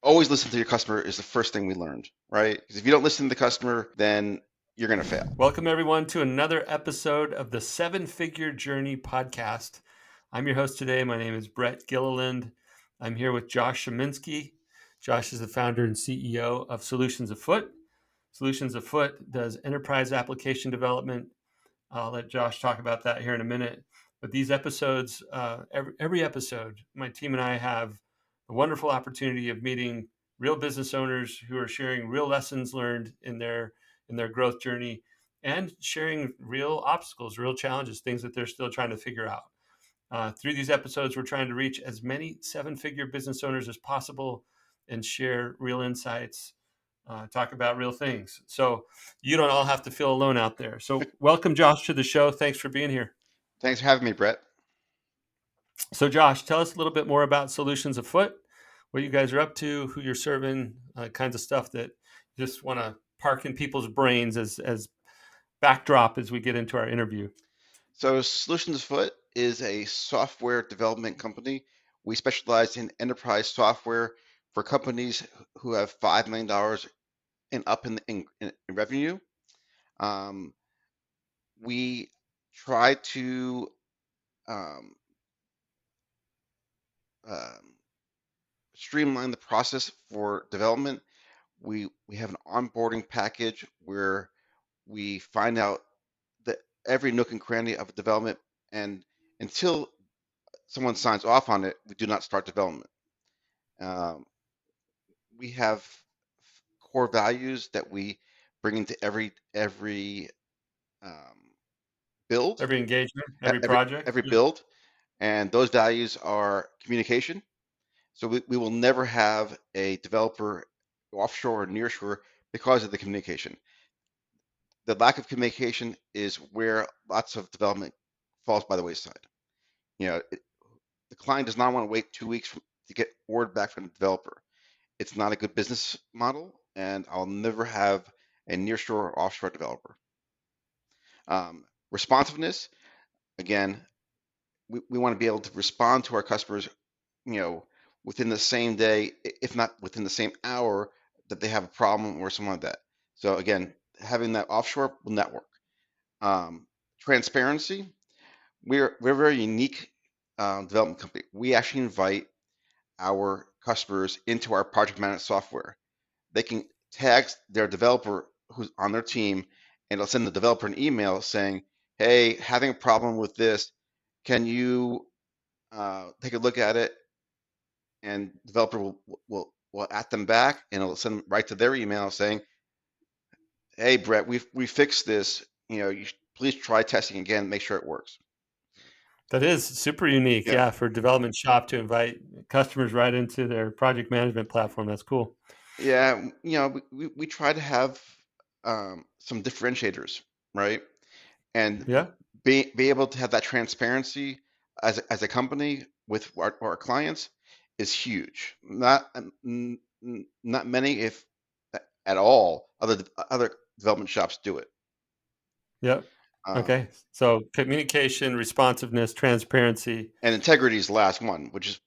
always listen to your customer is the first thing we learned, right? Because if you don't listen to the customer, then you're going to fail. Welcome, everyone, to another episode of the Seven Figure Journey podcast. I'm your host today. My name is Brett Gilliland. I'm here with Josh Schuminsky. Josh is the founder and CEO of Solutions Afoot. Solutions Afoot does enterprise application development. I'll let Josh talk about that here in a minute. But these episodes, every episode, my team and I have the wonderful opportunity of meeting real business owners who are sharing real lessons learned in their growth journey and sharing real obstacles, real challenges, things that they're still trying to figure out. Through these episodes, we're trying to reach as many seven-figure business owners as possible and share real insights, talk about real things. So you don't all have to feel alone out there. So welcome, Josh, to the show. Thanks for being here. Thanks for having me, Brett. So, Josh, tell us a little bit more about Solutions Afoot, what you guys are up to, who you're serving, kinds of stuff that you just want to park in people's brains as backdrop as we get into our interview. So Solutions Afoot is a software development company. We specialize in enterprise software for companies who have $5 million and up in revenue. Um, we try to um, um, streamline the process for development. We have an onboarding package where we find out that every nook and cranny of development, and until someone signs off on it, we do not start development. Um, we have core values that we bring into every um, build, Every engagement, e- every every project. every build, and those values are communication. So we will never have a developer offshore or nearshore because of the communication. The lack of communication is where lots of development falls by the wayside. You know, the client does not want to wait 2 weeks to get word back from the developer. It's not a good business model, and I'll never have a nearshore or offshore developer. Responsiveness, again, we want to be able to respond to our customers, you know, within the same day, if not within the same hour that they have a problem or something like that. So again, having that offshore will network. Transparency, we're a very unique development company. We actually invite our customers into our project management software. They can tag their developer who's on their team, and it'll send the developer an email saying, "Hey, having a problem with this. Can you take a look at it?" And the developer will at them back, and it'll send them right to their email saying, "Hey, Brett, we fixed this. You know, please try testing again, make sure it works." That is super unique, Yeah, yeah, for development shop to invite customers right into their project management platform. That's cool. yeah. You know, we try to have some differentiators, right? And Yeah. be able to have that transparency as a company with our clients is huge. Not many, if at all, other development shops do it. Yep. Um, Okay. So communication, responsiveness, transparency, and integrity is the last one, which is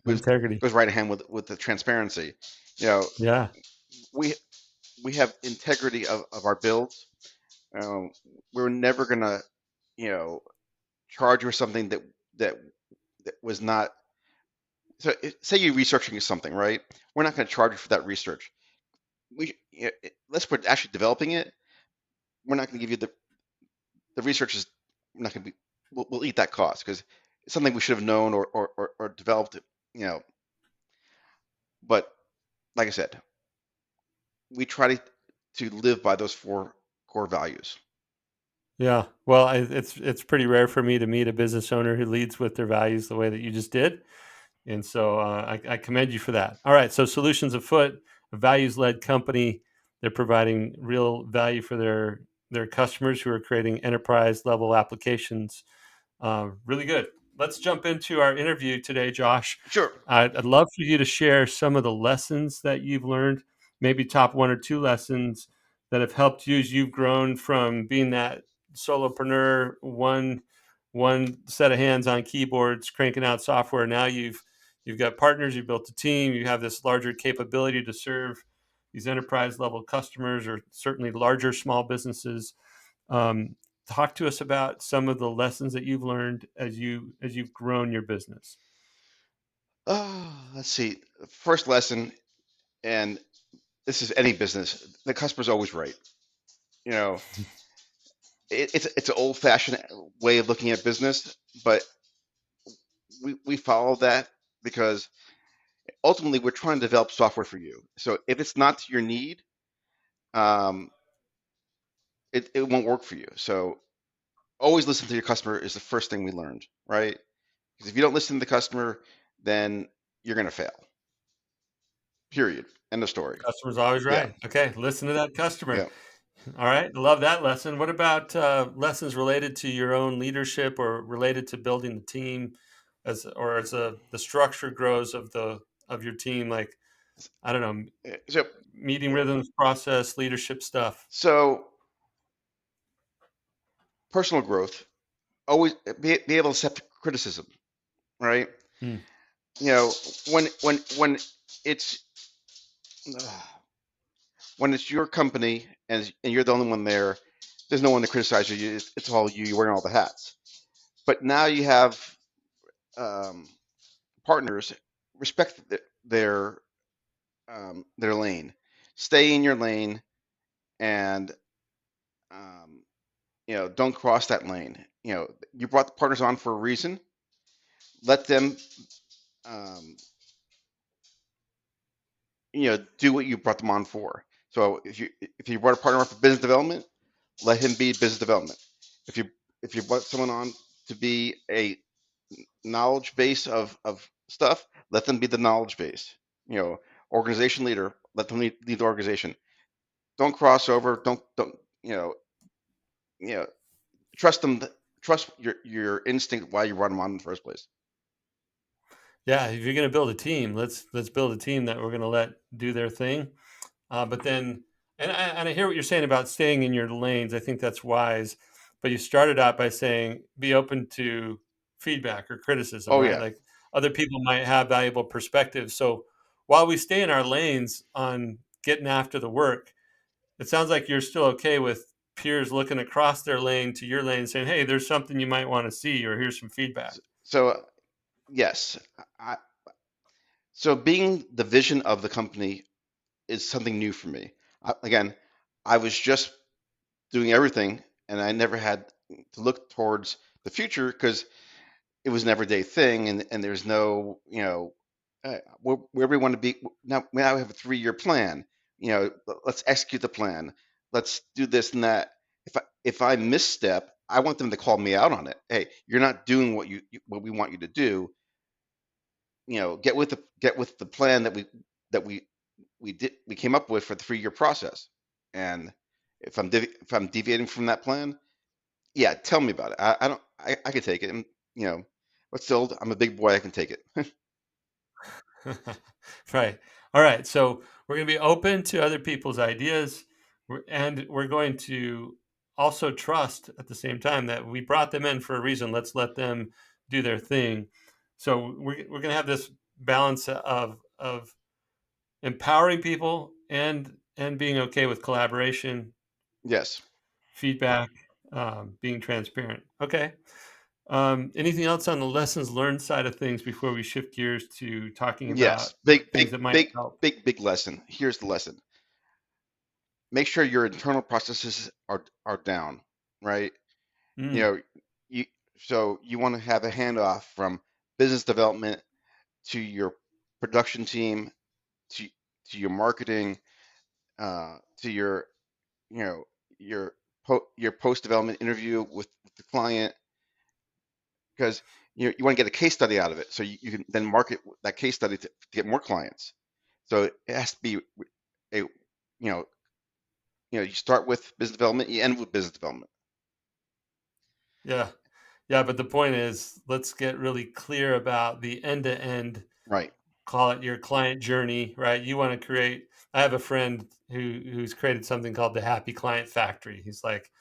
integrity. goes right hand with the transparency. You know, Yeah. we we have integrity of our builds. We're never gonna, you know, charge you something that that was not. So say you're researching something, right? We're not going to charge you for that research. Let's put actually developing it. We're not going to give you the research is not going to be. We'll eat that cost because it's something we should have known or developed. You know, but like I said, we try to live by those four core values. Yeah. Well, it's pretty rare for me to meet a business owner who leads with their values the way that you just did. And so I commend you for that. All right. So Solutions Afoot, a values led company. They're providing real value for their customers who are creating enterprise level applications. Really good. Let's jump into our interview today, Josh. Sure. I'd love for you to share some of the lessons that you've learned, maybe top one or two lessons that have helped you as you've grown from being that solopreneur, one set of hands on keyboards, cranking out software. Now you've got partners, you've built a team, you have this larger capability to serve these enterprise level customers, or certainly larger small businesses. Um, Talk to us about some of the lessons that you've learned as you've grown your business. Let's see. First lesson, and this is any business, the customer's always right. You know, it's an old fashioned way of looking at business, but we follow that because ultimately we're trying to develop software for you. So if it's not to your need, um, it won't work for you. So always listen to your customer is the first thing we learned, right? Because if you don't listen to the customer, then you're going to fail. Period. End of story. Customer's always Yeah. right. Okay, listen to that customer. Yeah. All right, love that lesson. What about lessons related to your own leadership or related to building the team, as the structure grows of your team? Like, I don't know, So meeting rhythms, process, leadership stuff. so personal growth. Always be able to accept criticism, right? Hmm. You know, when it's when it's your company and you're the only one there, there's no one to criticize you. It's all you. You're wearing all the hats. But now you have um, partners. Respect their lane. Stay in your lane, and um, don't cross that lane. You brought the partners on for a reason. Let them um, do what you brought them on for. So if you brought a partner on for business development, let him be business development. If you brought someone on to be a knowledge base of stuff, let them be the knowledge base. Organization leader, let them lead the organization. Don't cross over. Don't you know trust them. Trust your instinct why you brought them on in the first place. Yeah, if you're going to build a team, let's build a team that we're going to let do their thing. But then, and I hear what you're saying about staying in your lanes. I think that's wise. But you started out by saying be open to feedback or criticism, Oh right? yeah. Like other people might have valuable perspectives. So while we stay in our lanes on getting after the work, it sounds like you're still okay with peers looking across their lane to your lane, saying, "Hey, there's something you might want to see," or "Here's some feedback." So yes, I, so being the vision of the company is something new for me. Again, I was just doing everything, and I never had to look towards the future because it was an everyday thing, and there's no, where we want to be now. Now we have a 3-year plan. Let's execute the plan. Let's do this and that. If I misstep, I want them to call me out on it. Hey, you're not doing what we want you to do. Get with the plan that we came up with for the 3-year process. And if I'm deviating from that plan, yeah, tell me about it. I don't. I can take it. And you know, but still, I'm a big boy. I can take it. Right. All right. So we're going to be open to other people's ideas, and we're going to also trust at the same time that we brought them in for a reason. Let's let them do their thing. So we're going to have this balance of empowering people and being okay with collaboration, Yes, feedback, being transparent. Okay. Anything else on the lessons learned side of things before we shift gears to talking yes. about Big, things big, that might big, help? big lesson. Here's the lesson. Make sure your internal processes are down, right? You Mm, know, you so you want to have a handoff from business development to your production team to to your marketing to you know your post development interview with the client because you want to get a case study out of it so you can then market that case study to get more clients. So it has to be a you start with business development, you end with business development. yeah. Yeah. But the point is, let's get really clear about the end to end, Right. call it your client journey, right? You want to create. I have a friend who's created something called the Happy Client Factory. He's like,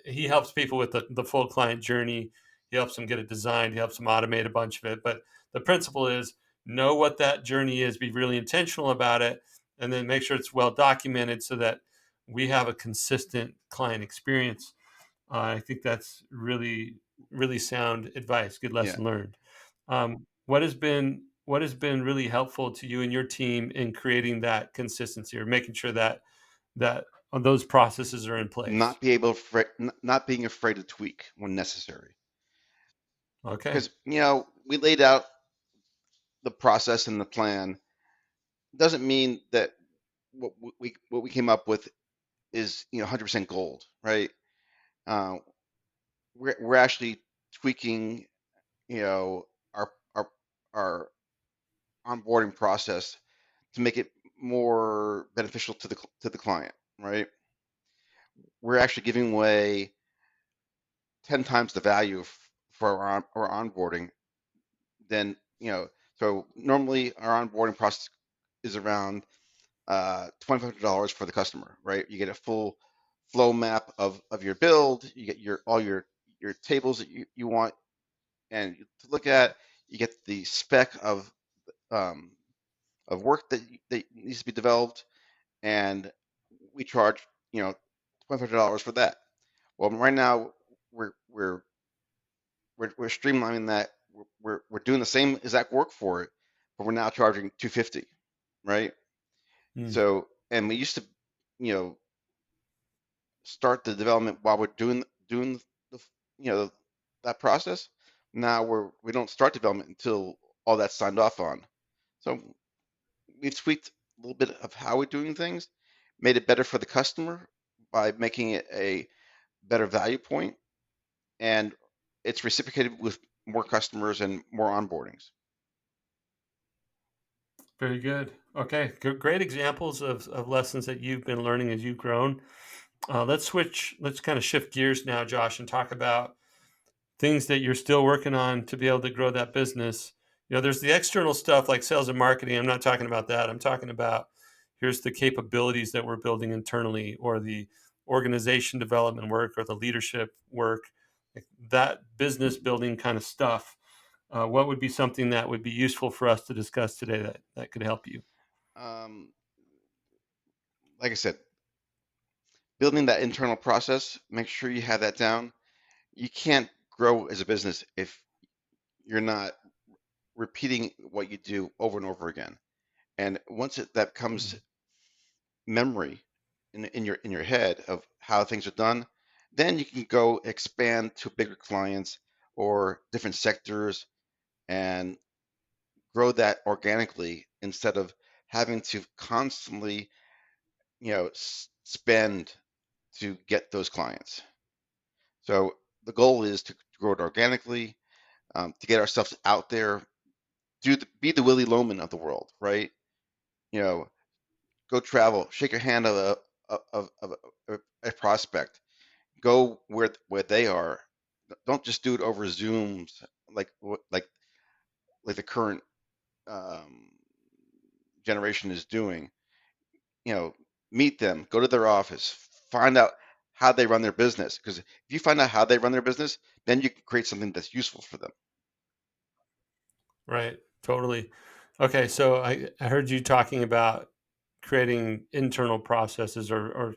he helps people with the full client journey. He helps them get it designed. He helps them automate a bunch of it. But the principle is know what that journey is, be really intentional about it, and then make sure it's well documented so that we have a consistent client experience. I think that's really, really sound advice. Good Yeah. lesson learned. What has been really helpful to you and your team in creating that consistency or making sure that that those processes are in place? Not being afraid to tweak when necessary. Okay. Because, we laid out the process and the plan. Doesn't mean that what we came up with is 100% gold, right? Uh, we're actually tweaking, you know, our our our onboarding process to make it more beneficial to the client, right? We're actually giving away 10 times the value for our onboarding than, so normally our onboarding process is around $2,500 for the customer, right? You get a full flow map of your build, you get all your tables that you want and to look at, you get the spec um, of work that needs to be developed, and we charge, $2,500 for that. Well, right now we're we're we're streamlining that. We're doing the same exact work for it, but we're now charging 250, right? Mm, So, and we used to, you know, start the development while we're doing the that process. Now we don't start development until all that's signed off on. So we've tweaked a little bit of how we're doing things, made it better for the customer by making it a better value point, and it's reciprocated with more customers and more onboardings. very good. Okay. Great examples of lessons that you've been learning as you've grown. Let's switch. Let's kind of shift gears now, Josh, and talk about things that you're still working on to be able to grow that business. There's the external stuff like sales and marketing. I'm not talking about that. I'm talking about here's the capabilities that we're building internally or the organization development work or the leadership work, like that business building kind of stuff. What would be something that would be useful for us to discuss today that could help you? Um, like I said, building that internal process, make sure you have that down. You can't grow as a business if you're not repeating what you do over and over again. And once that comes Mm. memory in your head of how things are done, then you can go expand to bigger clients or different sectors and grow that organically instead of having to constantly, spend to get those clients. So the goal is to grow it organically, to get ourselves out there, be the Willie Loman of the world, right? You know, go travel, shake your hand of a prospect, go where they are. Don't just do it over Zooms like the current um, generation is doing. You know, meet them, go to their office, find out how they run their business. Because if you find out how they run their business, then you can create something that's useful for them. Right. Totally. Okay. So I heard you talking about creating internal processes or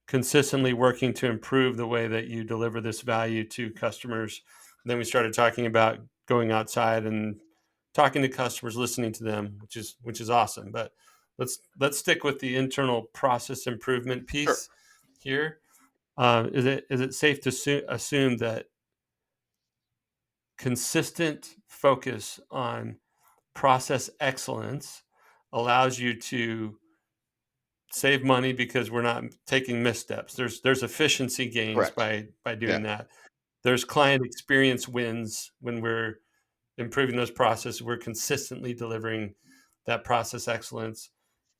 consistently working to improve the way that you deliver this value to customers. Then we started talking about going outside and talking to customers, listening to them, which is awesome. But let's stick with the internal process improvement Sure. piece here. Is it safe to assume that consistent focus on process excellence allows you to save money because we're not taking missteps. There's efficiency gains Correct. by Yeah. doing that. There's client experience wins when we're improving those processes. We're consistently delivering that process excellence,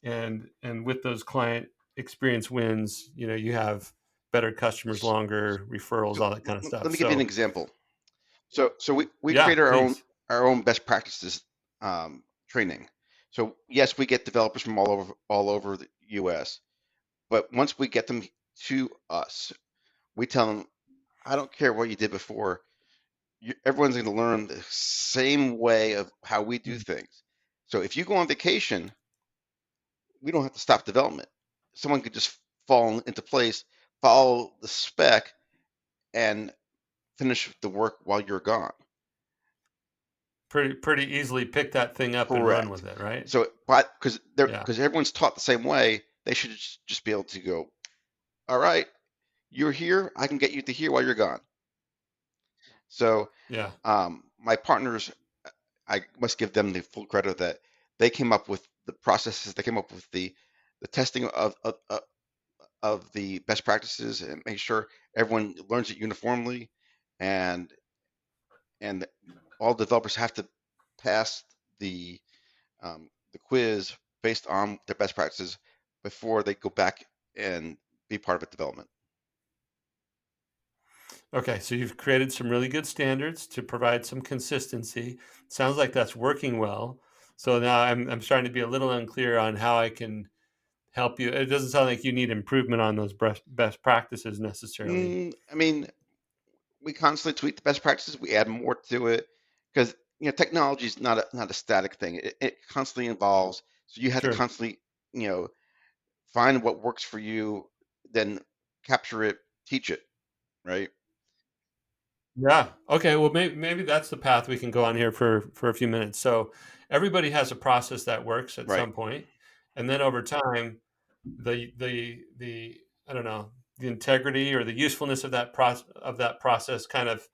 and with those client experience wins, you have better customers longer, referrals, So all that kind of let stuff. me give you an So example. So we yeah, create our own please. our own best practices training. So yes, we get developers from all over the U.S. But once we get them to us, we tell them, I don't care what you did before. everyone's going to learn the same way of how we do Mm. things. So if you go on vacation, we don't have to stop development. Someone could just fall into place, follow the spec, and finish the work while you're gone. Pretty easily pick that thing up and run Correct. with it, right? So, but Yeah, because everyone's taught the same way, they should just be able to go. All right, you're here. I can get you to here while you're gone. So, yeah. my partners, I must give them the full credit that they came up with the processes. They came up with the testing of the best practices and make sure everyone learns it uniformly, and and all developers have to pass the the quiz based on their best practices before they go back and be part of a development. Okay, so you've created some really good standards to provide some consistency. Sounds like that's working well. So now I'm starting to be a little unclear on how I can help you. It doesn't sound like you need improvement on those best practices necessarily. I mean, we constantly tweak the best practices. We add more to it because technology is not a static thing. It constantly evolves. So you have to Sure. constantly you know find what works for you, then capture it, teach it. Right. Yeah. Okay. Well, maybe that's the path we can go on here for a few minutes. So everybody has a process that works at Right. some point, and then over time, the I don't know, the integrity or the usefulness of that process kind of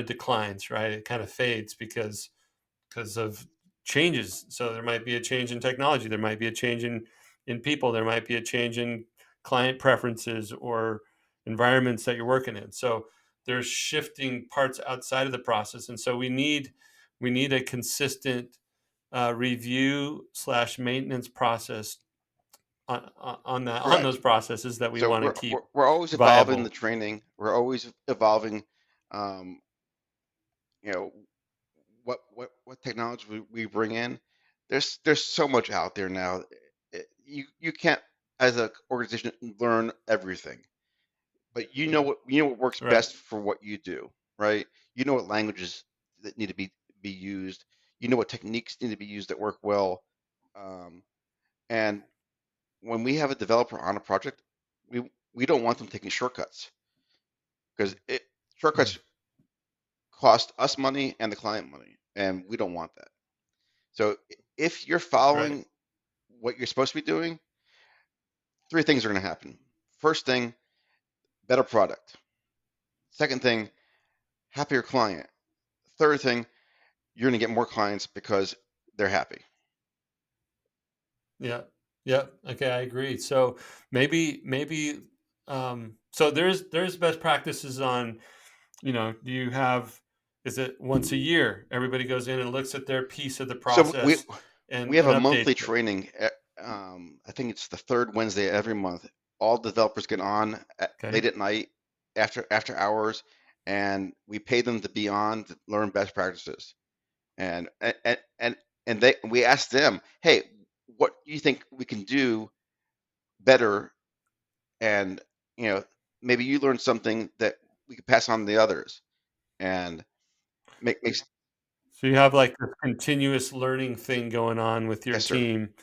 declines, right? It kind of fades because of changes. So there might be a change in technology, there might be a change in people, there might be a change in client preferences or environments that you're working in. So there's shifting parts outside of the process, and so we need a consistent review slash maintenance process on those Correct. processes that we So want to we're keep we're always evolving the viable. training. We're always evolving. Um, you know what technology we bring in. There's so much out there now. You can't, as an organization, learn everything, but you know what works Right. best for what you do, right? You know what languages that need to be used. You know what techniques need to be used that work well. Um, and when we have a developer on a project, we don't want them taking shortcuts because Mm. shortcuts cost us money and the client money, and we don't want that. So if you're Right. following what you're supposed to be doing, three things are going to happen. First thing, better product. Second thing, happier client. Third thing, you're going to get more clients because they're happy. Yeah. Yeah. Okay, I agree. So maybe so there's best practices on, do you have, is it once a year everybody goes in and looks at their piece of the So process we and have and a updates monthly it? training. I think it's the third Wednesday every month. All developers get on Okay. late at night after hours, and we pay them to be on to learn best practices. And they we ask them, hey, what do you think we can do better? And you know maybe you learn something that we could pass on to the others, and makes. So you have like this continuous learning thing going on with your Yes, sir. team.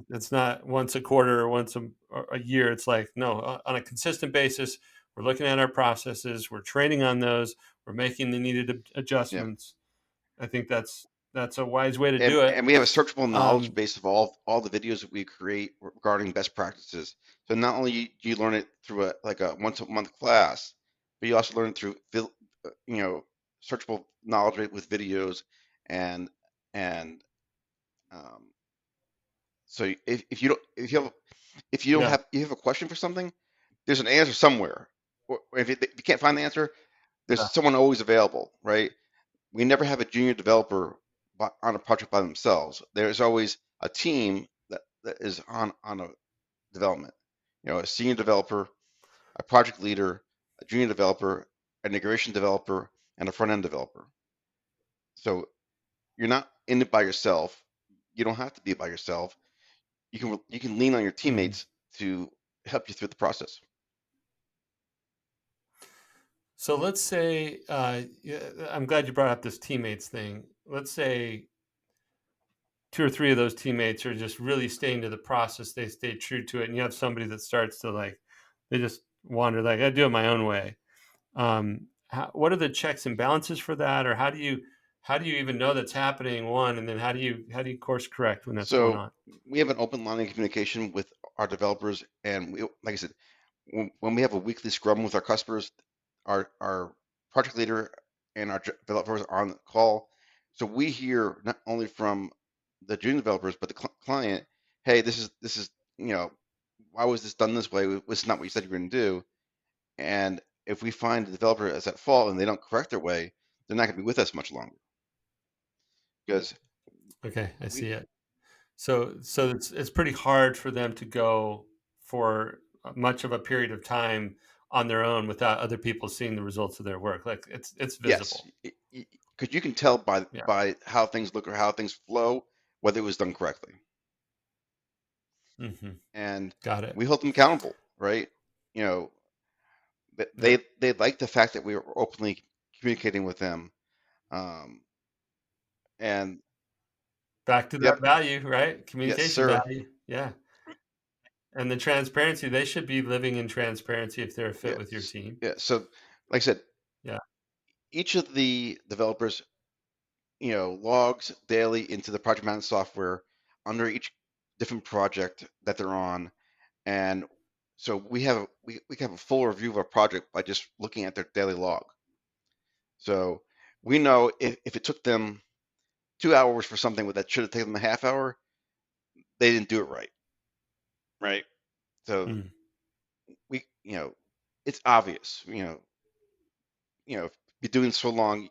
It's not once a quarter or once or a year. It's like, no, on a consistent basis, we're looking at our processes, we're training on those, we're making the needed Yeah. adjustments. I think that's a wise way to and do it. and we have a searchable knowledge Um, base of all the videos that we create regarding best practices. So not only do you learn it through a once a month class, but you also learn it through you know searchable knowledge with videos, and and um, so if you don't yeah, have you have a question for something, there's an answer somewhere. Or if you can't find the answer, there's yeah. someone always available, right? We never have a junior developer on a project by themselves. There's always a team that is on a development. A senior developer, a project leader, a junior developer, an integration developer, and a front end developer. So you're not in it by yourself. You don't have to be by yourself. You can lean on your Mhm. teammates to help you through the process. So let's say, I'm glad you brought up this teammates thing. Let's say two or three of those teammates are just really staying to the process. They stay true to it, and you have somebody that starts to like, they just wander like, I do it my own way. What are the checks and balances for that, or how do you even know that's happening? One, and then how do you course correct when that's going So on? we have an open line of communication with our developers, and we, like I said, when we have a weekly scrum with our customers, our project leader and our developers are on the call. So we hear not only from the junior developers but the client, hey, this is why was this done this way? Was not what you said you were going to do. And if we find the developer is at fault and they don't correct their way, they're not going to be with us much longer because Okay, I we see it. So it's pretty hard for them to go for much of a period of time on their own without other people seeing the results of their work. Like it's yes, visible. because you can tell by Yeah. how things look or how things flow whether it was done correctly. Hmm. And Got it. we hold them accountable, right? You know, Yep. they like the fact that we are openly communicating with them. Um, and Back to that yep, value, right? yes, Communication sir. value. Yeah. And the transparency, they should be living in transparency if they're a fit with your Yes, team. yeah. So, like I said, Yeah. each of the developers, logs daily into the project management software under each different project that they're on, and so we can have a full review of a project by just looking at their daily log. So we know if it took them 2 hours for something that should have taken them a half hour, they didn't do it right, right? So Mm. we, it's obvious, if you're doing so long,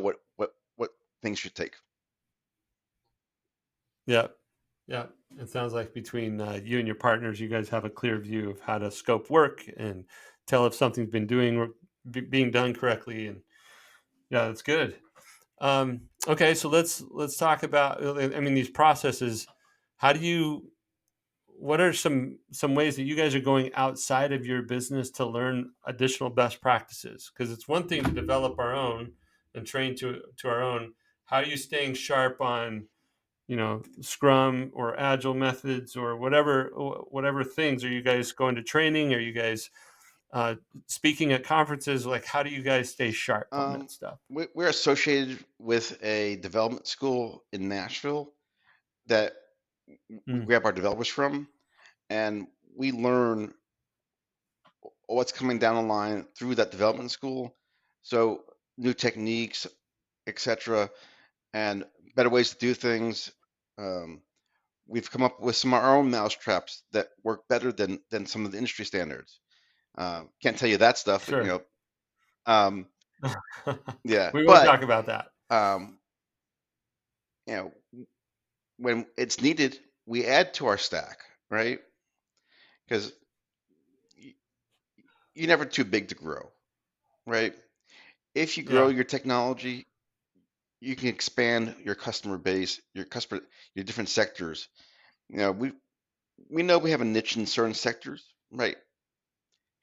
what things should take. Yeah. Yeah. It sounds like between you and your partners, you guys have a clear view of how to scope work and tell if something's been being done correctly. And yeah, that's good. Okay, so let's talk about. I mean, these processes. How do you? What are some ways that you guys are going outside of your business to learn additional best practices? Because it's one thing to develop our own and train to our own. How are you staying sharp on Scrum or Agile methods or whatever things? Are you guys going to training? Are you guys uh, speaking at conferences? Like, how do you guys stay sharp on that Um, stuff? we're associated with a development school in Nashville that we Mm, grab our developers from, and we learn what's coming down the line through that development school. So new techniques, etc., and better ways to do things. Um, we've come up with some of our own mousetraps that work better than some of the industry standards. Can't tell you that stuff, but sure. um, yeah. We won't But talk about that. um, you know, when it's needed, we add to our stack, right? Because you're never too big to grow, right? If you grow Yeah, your technology, you can expand your customer base, your different sectors. We know we have a niche in certain sectors, right?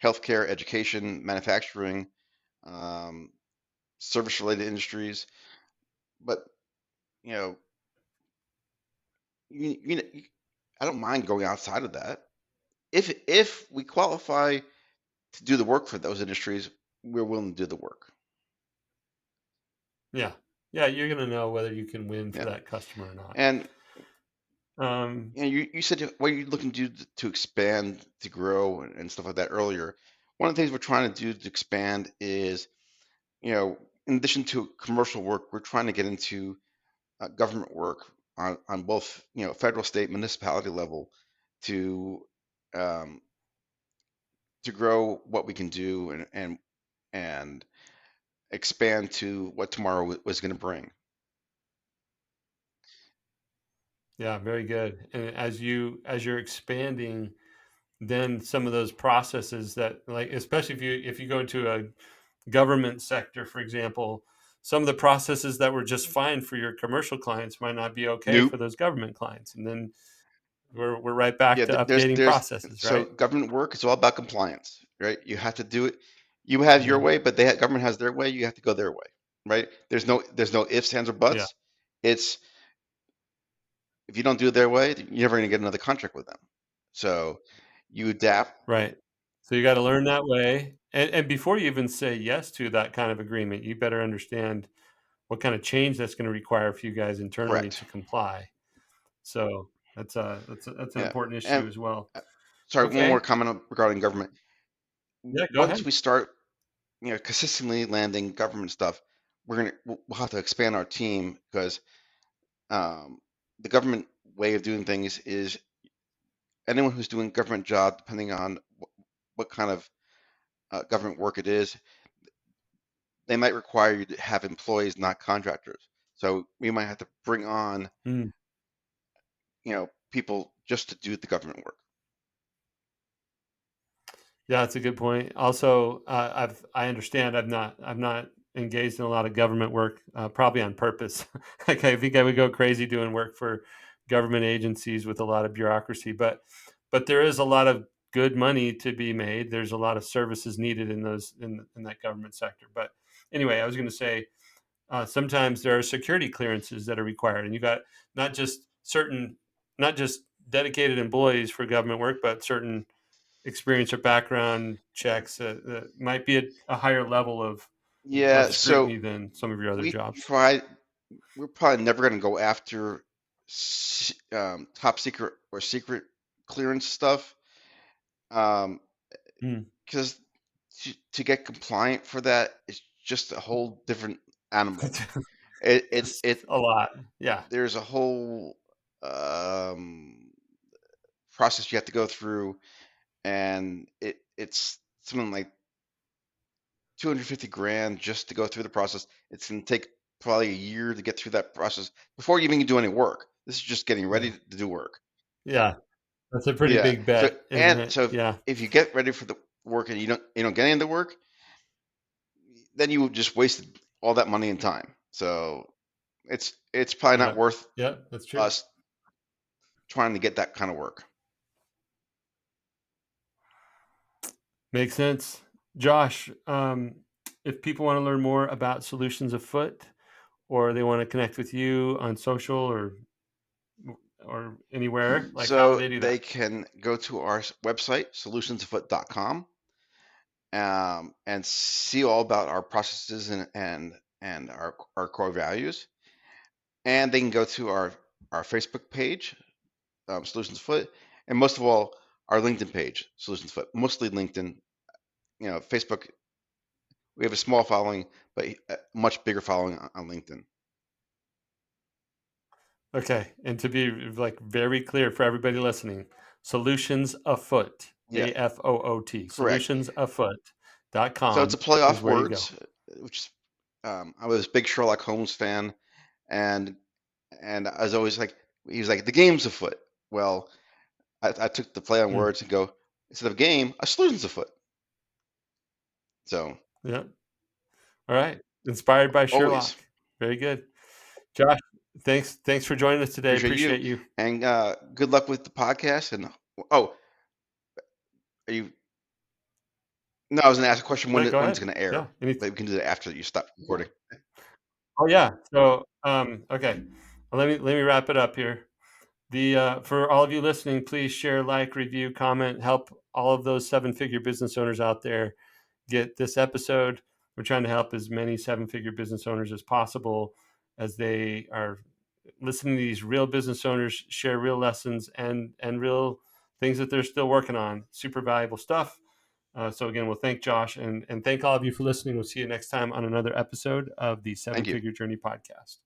Healthcare, education, manufacturing, um, service-related industries. But you know, you, I don't mind going outside of that. If we qualify to do the work for those industries, we're willing to do the work. yeah, yeah. You're gonna know whether you can win for Yeah. that customer or not. And Um, you said what you're looking to do to expand, to grow, and stuff like that earlier. One of the things we're trying to do to expand is, in addition to commercial work, we're trying to get into government work on both, federal, state, municipality level to um, to grow what we can do and expand to what tomorrow was going to bring. yeah, very good. And as you're expanding, then some of those processes that, like, especially if you go into a government sector, for example, some of the processes that were just fine for your commercial clients might not be okay Nope. for those government clients, and then we're right back Yeah, to updating there's processes, so right? government work is all about compliance, right? You have to do it. You have your Yeah. way, but government has their way. You have to go their way, right? There's no ifs, ands, or Yeah. buts. It's if you don't do it their way, you're never going to get another contract with them. So you adapt. Right. So you got to learn that way. And before you even say yes to that kind of agreement, you better understand what kind of change that's going to require for you guys internally Correct. to comply. So that's an Yeah. important And issue as well. sorry, one more Okay. comment regarding government. Yeah, go Once ahead. we start, consistently landing government stuff, we'll have to expand our team because um, the government way of doing things is anyone who's doing government job, depending on what kind of government work it is, they might require you to have employees, not contractors. So we might have to bring on, Mm. people just to do the government work. Yeah, that's a good point. Also, I understand I'm not engaged in a lot of government work, probably on purpose. Like I think I would go crazy doing work for government agencies with a lot of bureaucracy, but there is a lot of good money to be made. There's a lot of services needed in those in that government sector. But anyway, I was going to say sometimes there are security clearances that are required, and you got not just certain, not just dedicated employees for government work, but certain experience or background checks might be at a higher level of Yeah, so scrutiny than some of your other we jobs. try. We're probably never going to go after top secret or secret clearance stuff, um, Mm. because to get compliant for that is just a whole different animal. It Just it a lot. Yeah. there's a whole process you have to go through, and it's something like 250 grand just to go through the process. It's going to take probably a year to get through that process before you even do any work. This is just getting ready Yeah. to do work. Yeah. That's a pretty Yeah. big So bet, isn't and it? so Yeah. if you get ready for the work and you don't get any of the work, then you just wasted all that money and time. So it's probably not Yeah. worth Yeah. That's true. us trying to get that kind of work. Makes sense. Josh, if people want to learn more about Solutions Afoot or they want to connect with you on social or anywhere, like how would So they do they that? can go to our website, solutionsafoot.com, and see all about our processes and our core values. And they can go to our Facebook page, Solutions Foot, and most of all, our LinkedIn page, Solutions Foot. Mostly LinkedIn. Facebook, we have a small following, but a much bigger following on LinkedIn. Okay, and to be like very clear for everybody listening, Solutions Afoot, Yeah, AFOOT, correct. So it's a solutionsafoot.com play is off where you go. words, which I was a big Sherlock Holmes fan, and I was always like, he was like, the game's afoot. Well, I took the play on Mm, words and go, instead of game, a solution's afoot. So yeah. All right. Inspired by always Sherlock. Very good. Josh, thanks for joining us today. appreciate you, Appreciate you. and good luck with the podcast. And oh, are you? No, I was going to ask a question Yeah, go when it's ahead. going to air, Yeah. Any but we can do that after you stop recording. Oh yeah. So okay. Let me wrap it up here. The for all of you listening, please share, like, review, comment, help all of those seven-figure business owners out there get this episode. We're trying to help as many seven-figure business owners as possible as they are listening to these real business owners share real lessons and real things that they're still working on. Super valuable stuff. So again, we'll thank Josh and thank all of you for listening. We'll see you next time on another episode of the Seven Thank you. Figure Journey podcast.